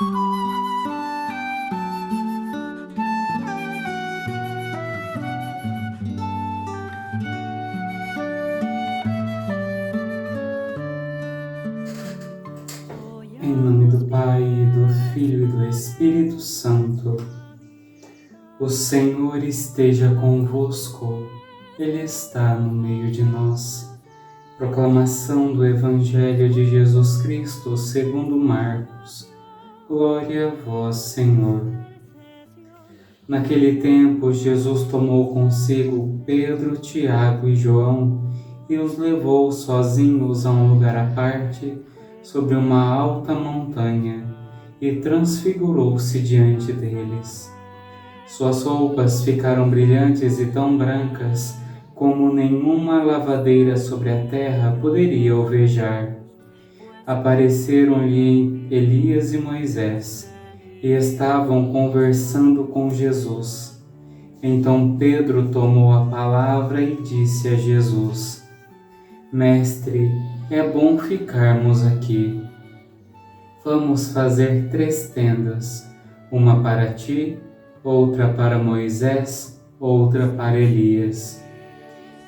Em nome do Pai, do Filho e do Espírito Santo. O Senhor esteja convosco, Ele está no meio de nós. Proclamação do Evangelho de Jesus Cristo segundo Marcos. Glória a vós, Senhor. Naquele tempo, Jesus tomou consigo Pedro, Tiago e João e os levou sozinhos a um lugar à parte, sobre uma alta montanha, e transfigurou-se diante deles. Suas roupas ficaram brilhantes e tão brancas como nenhuma lavadeira sobre a terra poderia alvejar. Apareceram-lhe Elias e Moisés, e estavam conversando com Jesus. Então Pedro tomou a palavra e disse a Jesus: Mestre, é bom ficarmos aqui. Vamos fazer 3 tendas, uma para ti, outra para Moisés, outra para Elias.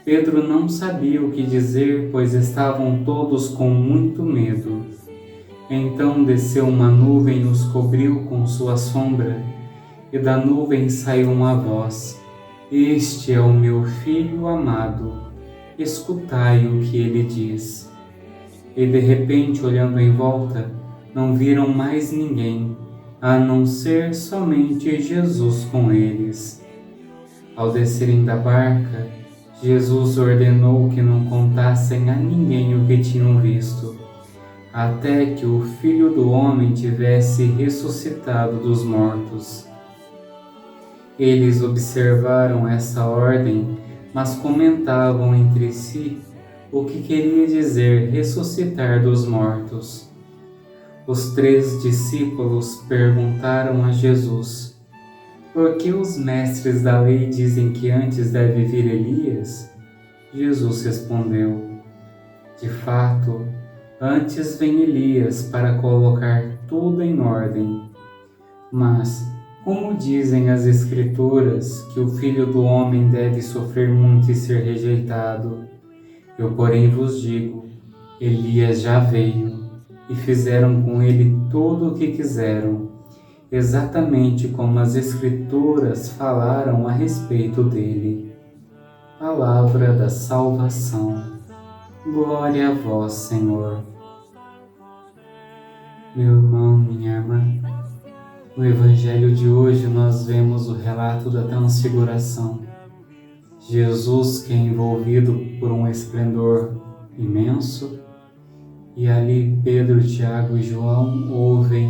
Pedro não sabia o que dizer, pois estavam todos com muito medo. Então desceu uma nuvem e os cobriu com sua sombra, e da nuvem saiu uma voz: Este é o meu Filho amado, escutai o que ele diz. E de repente, olhando em volta, não viram mais ninguém, a não ser somente Jesus com eles. Ao descerem da barca, Jesus ordenou que não contassem a ninguém o que tinham visto, até que o Filho do Homem tivesse ressuscitado dos mortos. Eles observaram essa ordem, mas comentavam entre si o que queria dizer ressuscitar dos mortos. Os 3 discípulos perguntaram a Jesus: Por que os mestres da lei dizem que antes deve vir Elias? Jesus respondeu: De fato, antes vem Elias para colocar tudo em ordem. Mas, como dizem as Escrituras que o Filho do Homem deve sofrer muito e ser rejeitado, eu, porém, vos digo, Elias já veio, e fizeram com ele tudo o que quiseram, exatamente como as Escrituras falaram a respeito dele. Palavra da salvação. Glória a vós, Senhor. Meu irmão, minha irmã, no Evangelho de hoje nós vemos o relato da transfiguração. Jesus, que é envolvido por um esplendor imenso, e ali Pedro, Tiago e João ouvem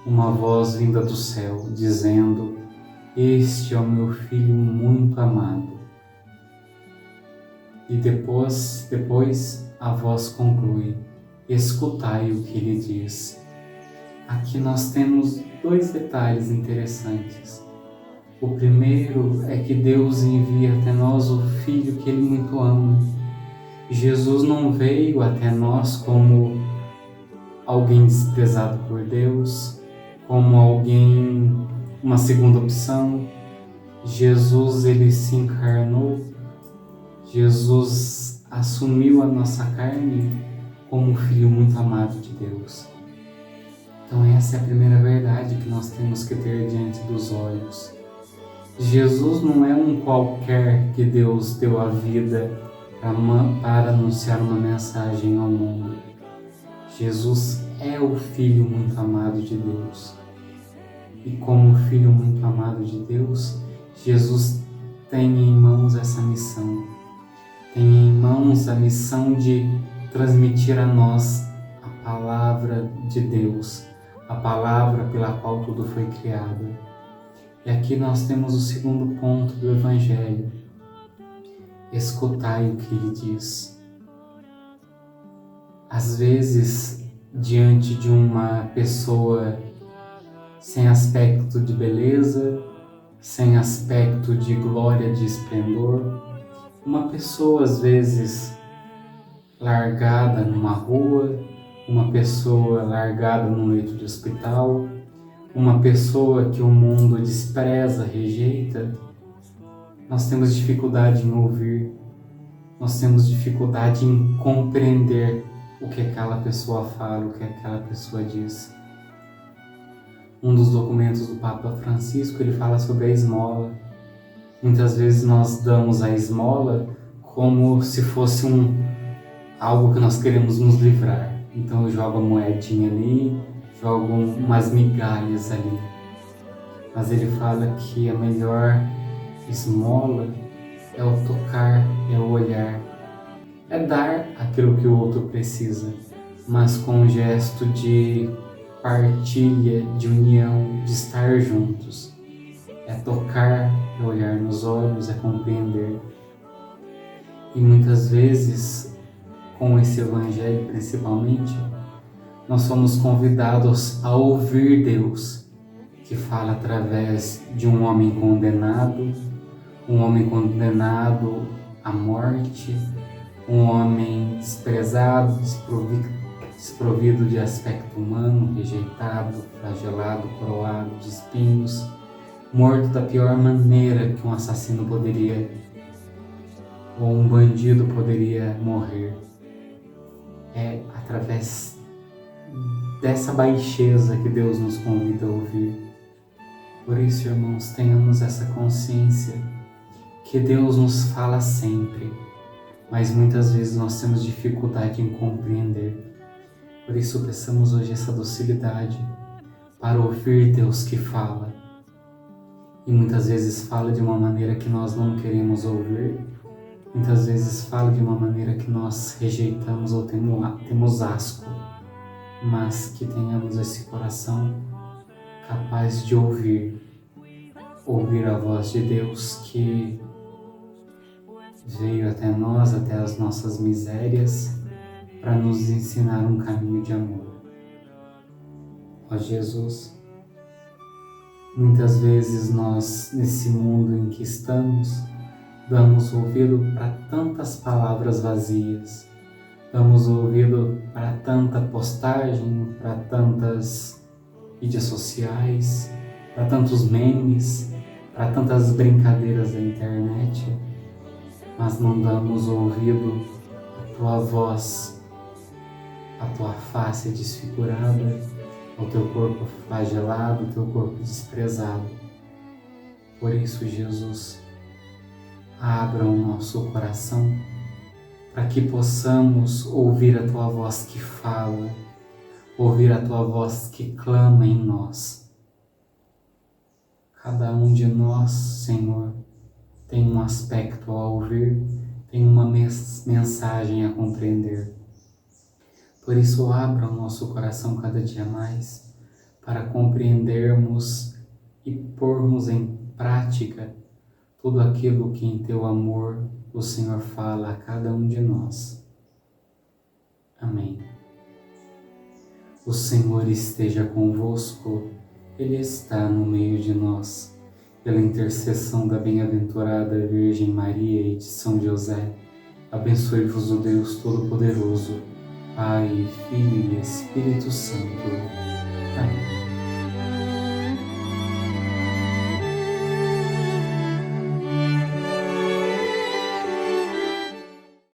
uma voz vinda do céu, dizendo: Este é o meu Filho muito amado. E depois a voz conclui: Escutai o que ele diz. Aqui nós temos 2 detalhes interessantes. O primeiro é que Deus envia até nós o Filho que Ele muito ama. Jesus não veio até nós como alguém desprezado por Deus, como alguém, uma segunda opção. Jesus, Ele se encarnou. Jesus assumiu a nossa carne como um Filho muito amado de Deus. Então essa é a primeira verdade que nós temos que ter diante dos olhos. Jesus não é um qualquer que Deus deu a vida para anunciar uma mensagem ao mundo. Jesus é o Filho muito amado de Deus. E como Filho muito amado de Deus, Jesus tem em mãos essa missão. Tem em mãos a missão de transmitir a nós a palavra de Deus, a palavra pela qual tudo foi criado. E aqui nós temos o segundo ponto do Evangelho. Escutai o que ele diz. Às vezes, diante de uma pessoa sem aspecto de beleza, sem aspecto de glória, de esplendor, uma pessoa às vezes largada numa rua, uma pessoa largada num leito de hospital, uma pessoa que o mundo despreza, rejeita, nós temos dificuldade em ouvir, nós temos dificuldade em compreender o que aquela pessoa fala, o que aquela pessoa diz. Um dos documentos do Papa Francisco, ele fala sobre a esmola. Muitas vezes nós damos a esmola como se fosse algo que nós queremos nos livrar. Então eu jogo a moedinha ali, jogo umas migalhas ali. Mas ele fala que a melhor esmola é o tocar, é o olhar, é dar aquilo que o outro precisa, mas com um gesto de partilha, de união, de estar juntos. É tocar, é olhar nos olhos, é compreender. E muitas vezes, com esse evangelho principalmente, nós somos convidados a ouvir Deus, que fala através de um homem condenado à morte, um homem desprezado, desprovido de aspecto humano, rejeitado, flagelado, coroado de espinhos, morto da pior maneira que um assassino poderia, ou um bandido poderia morrer. É através dessa baixeza que Deus nos convida a ouvir. Por isso, irmãos, tenhamos essa consciência que Deus nos fala sempre, mas muitas vezes nós temos dificuldade em compreender. Por isso, peçamos hoje essa docilidade para ouvir Deus que fala. E muitas vezes fala de uma maneira que nós não queremos ouvir, muitas vezes fala de uma maneira que nós rejeitamos ou temos asco, mas que tenhamos esse coração capaz de ouvir a voz de Deus que veio até nós, até as nossas misérias, para nos ensinar um caminho de amor. Ó Jesus, muitas vezes nós, nesse mundo em que estamos, damos ouvido para tantas palavras vazias, damos ouvido para tanta postagem, para tantas mídias sociais, para tantos memes, para tantas brincadeiras da internet, mas não damos ouvido à tua voz, à tua face desfigurada, ao teu corpo flagelado, ao teu corpo desprezado. Por isso, Jesus, abra o nosso coração para que possamos ouvir a tua voz que fala, ouvir a tua voz que clama em nós. Cada um de nós, Senhor, tem um aspecto a ouvir, tem uma mensagem a compreender. Por isso, abra o nosso coração cada dia mais para compreendermos e pormos em prática tudo aquilo que em teu amor o Senhor fala a cada um de nós. Amém. O Senhor esteja convosco, Ele está no meio de nós. Pela intercessão da bem-aventurada Virgem Maria e de São José, abençoe-vos o Deus Todo-Poderoso, Pai, Filho e Espírito Santo. Amém.